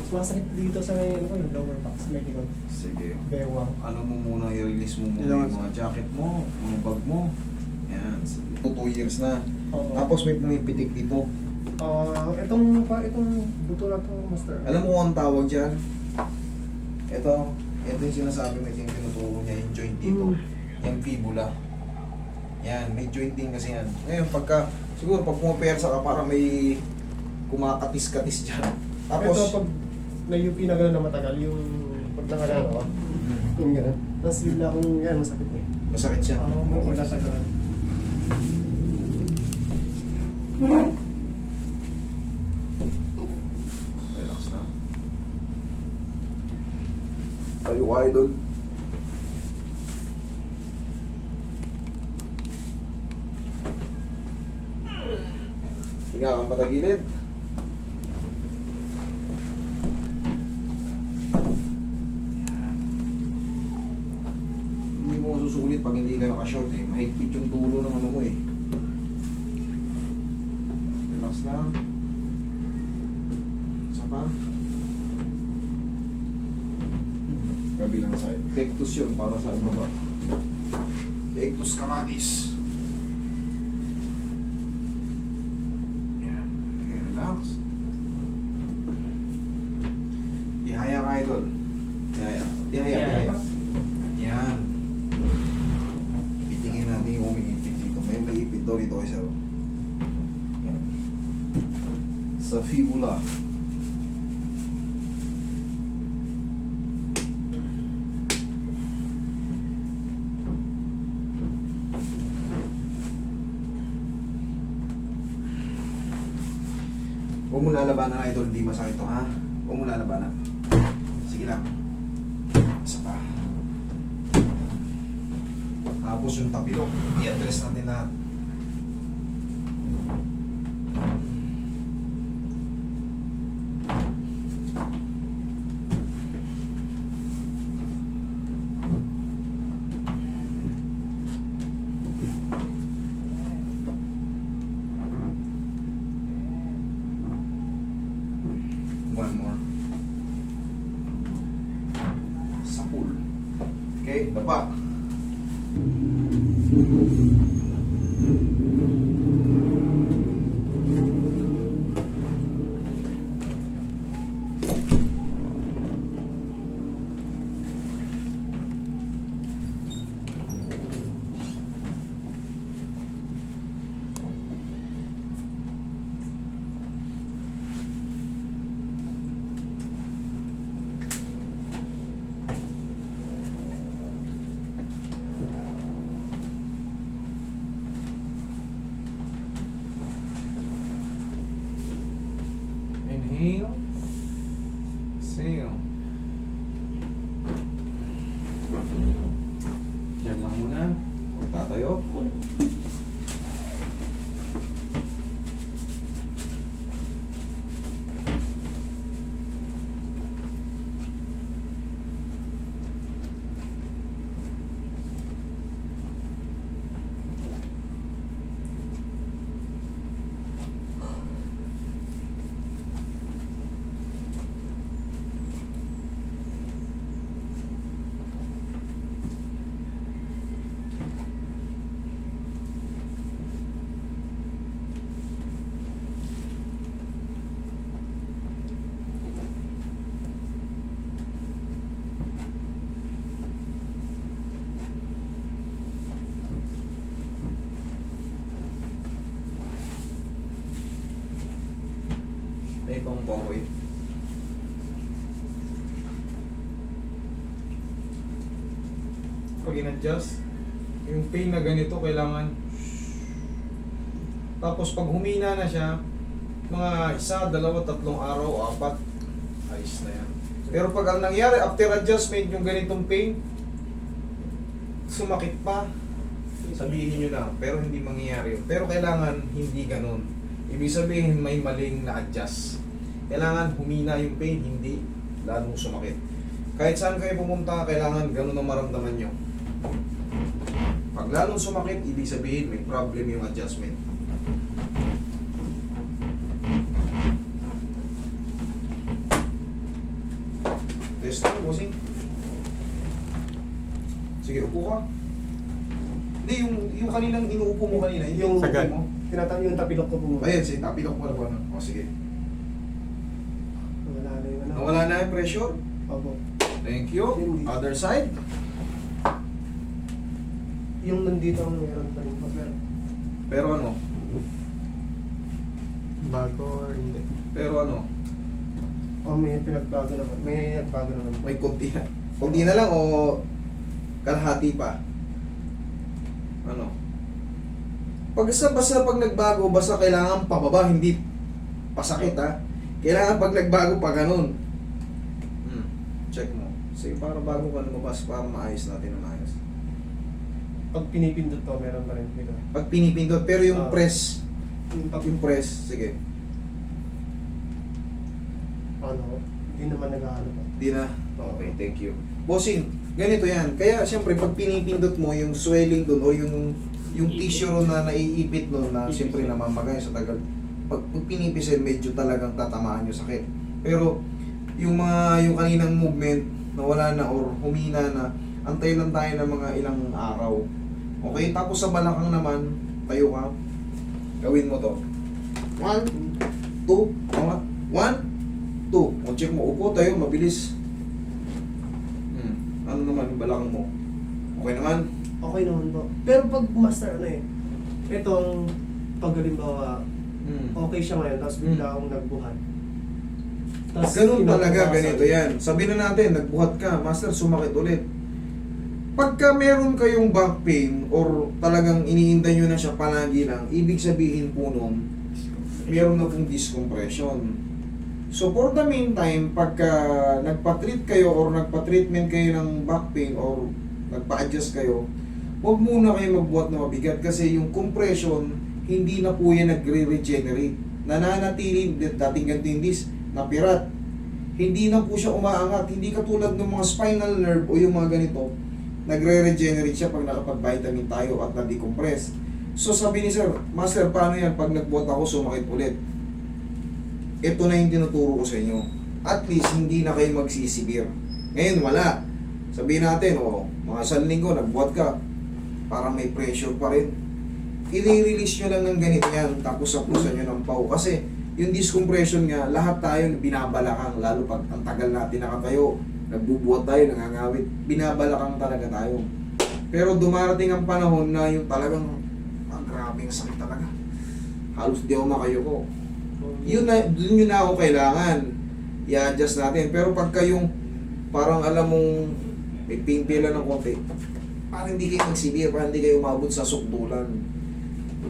Masakit dito sa may, ano ko, yung lower back, sa may likod. Sige. Bewang. Ano mo muna, i-release mo muna yung mga jacket mo, mga bag mo. Yan. Ito 2 years na. Oo. Tapos may pumipitik dito. Itong buto na to, master. Alam mo kung ang tawag dyan? Ito yung sinasabi mo, ito yung tinuturo niya, yung joint dito. Yung fibula. Yan, may jointing kasi yan. Ngayon, siguro pag pumapersa ka, para may kumakatis-katis dyan. Tapos, ito pag na-UP na gano'n na matagal, yung pag nangalala ko, yung gano'n. Tapos bigla akong yan, masakit eh. masakit siya. Oo, wala sa gano'n. Relax na. Tayo ka, idol. Hinga kang patagilid. Hindi mo susulit pag hindi kayo ka-short eh. Mahigpit yung dulo ng ano mo eh. Relax lang. Isa pa. Kabilang side. Pectus yun para sa baba. Pectus cavalis. Yan. Okay, relax. Ihaya ka idol. Ihaya. Yan. Itingin natin yung umiipit dito. May maipit daw dito isa. Yan. Sa fibula. Huwag mo lalabanan idol, hindi masakit to ha. Huwag mo lalabanan. Sige lang. Isa pa. Tapos yung tapilok, i-address natin lahat. One more. Sapul. Okay, baba. Inhale. Exhale. Diyan lang muna. Huwag tatayo. May pang pokoy. Pag in-adjust, yung pain na ganito kailangan. Tapos pag humina na siya, mga 1, 2, 3 araw, 4, ayos na yan. Pero pag ang nangyari after adjustment, yung ganitong pain, sumakit pa, sabihin nyo na, pero hindi mangyayari yun. Pero kailangan hindi ganun. Ibig sabihin may maling na-adjust. Kailangan humina yung pain, hindi lalong sumakit. Kahit saan kayo pumunta, kailangan ganun ang maramdaman nyo. Pag lalong sumakit, ibig sabihin may problem yung adjustment. Test mo, bossing. Sige, upo ka. Hindi, yung kaninang inuupo mo kanina, yung upo Sagad. mo. Yung tapilok ko po. Ayan, sige, tapilok mo na po. O, sige. Wala na yung ano. Nawala na yung pressure. Opo. Thank you. Hindi. Other side. Yung nandito ang meron pa rin po. Pero ano? Bago or hindi? Pero ano? Oh, may pinagbago naman. May nagbago naman. May konti na. Konti na lang o kalahati pa? Ano? Basta pag nagbago, basta kailangan pababa, hindi pasakit ha. Kailangan pag nagbago pa ganun. Check mo. Sige, para bago ka lumabas, para maayos natin na maayos. Pag pinipindot to, meron pa rin dito. Pag pinipindot, pero yung Ah. press, Yung pag yung press, sige. ano, hindi naman nag-ano pa. Di na? Okay, thank you. Bossing, ganito yan. Kaya siyempre pag pinipindot mo yung swelling doon o yung tissue ron na naiipit doon na siyempre namamagay sa tagal. Pag pinipisil, medyo talagang tatamaan yung sakit. Pero yung kaninang movement na wala na or humina na, antay lang tayo ng mga ilang araw. Okay, tapos sa balakang naman, tayo ka. Gawin mo to. 1, 2, 1, 2. O check mo, upo tayo, mabilis. Ano naman yung balakang mo? Okay naman? Okay naman po. Pero pag master, ano eh, itong pag halimbawa, okay siya ngayon, tapos bigla akong nagbuhat. Tapos Ganun talaga, kinabukasan, ganito yan. Sabihin na natin, nagbuhat ka, master, sumakit ulit. Pagka meron kayong back pain or talagang iniinda nyo na siya palagi lang, ibig sabihin po nun, meron na pong discompression. So for the meantime, pagka nagpa-treat kayo or nagpa-treatment kayo ng back pain or nagpa-adjust kayo, huwag muna kayo magbuhat na mabigat kasi yung compression, hindi na po yan nagre-regenerate. Nananatili, dating ganito yung disc, napirat. Hindi na po siya umaangat. Hindi katulad ng mga spinal nerve o yung mga ganito, nagre-regenerate siya pag nakapag-vitamin tayo at na-decompress. So sabi ni sir, master, paano yan? Pag nagbuhat ako, sumakit ulit. Ito na yung tinuturo ko sa inyo. At least, hindi na kayo magsisibir. Ngayon, wala. Sabihin natin, mga isang linggo, nagbuhat ka, parang may pressure pa rin. I-release nyo lang ng ganito yan, tapos sapusan nyo ng pau. Kasi, yung discompression nga, lahat tayo binabalakang, lalo pag ang tagal natin nakatayo, nagbubuhat tayo, nangangawit, binabalakang talaga tayo. Pero dumarating ang panahon na yung talagang, grabing sakit talaga. Halos di ako makayuko. Yun na ako kailangan. I-adjust natin. Pero pagka yung parang alam mong may pingpila ng konti, parang hindi kayo magsibir, parang hindi kayo umabot sa sukdulan.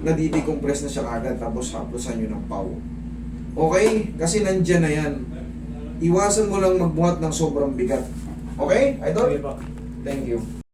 Nadidecompress na siya kagad, tapos haplosan nyo ng pau. Okay? Kasi nandyan na yan. Iwasan mo lang magbuhat ng sobrang bigat. Okay? Idol? Okay po. Thank you.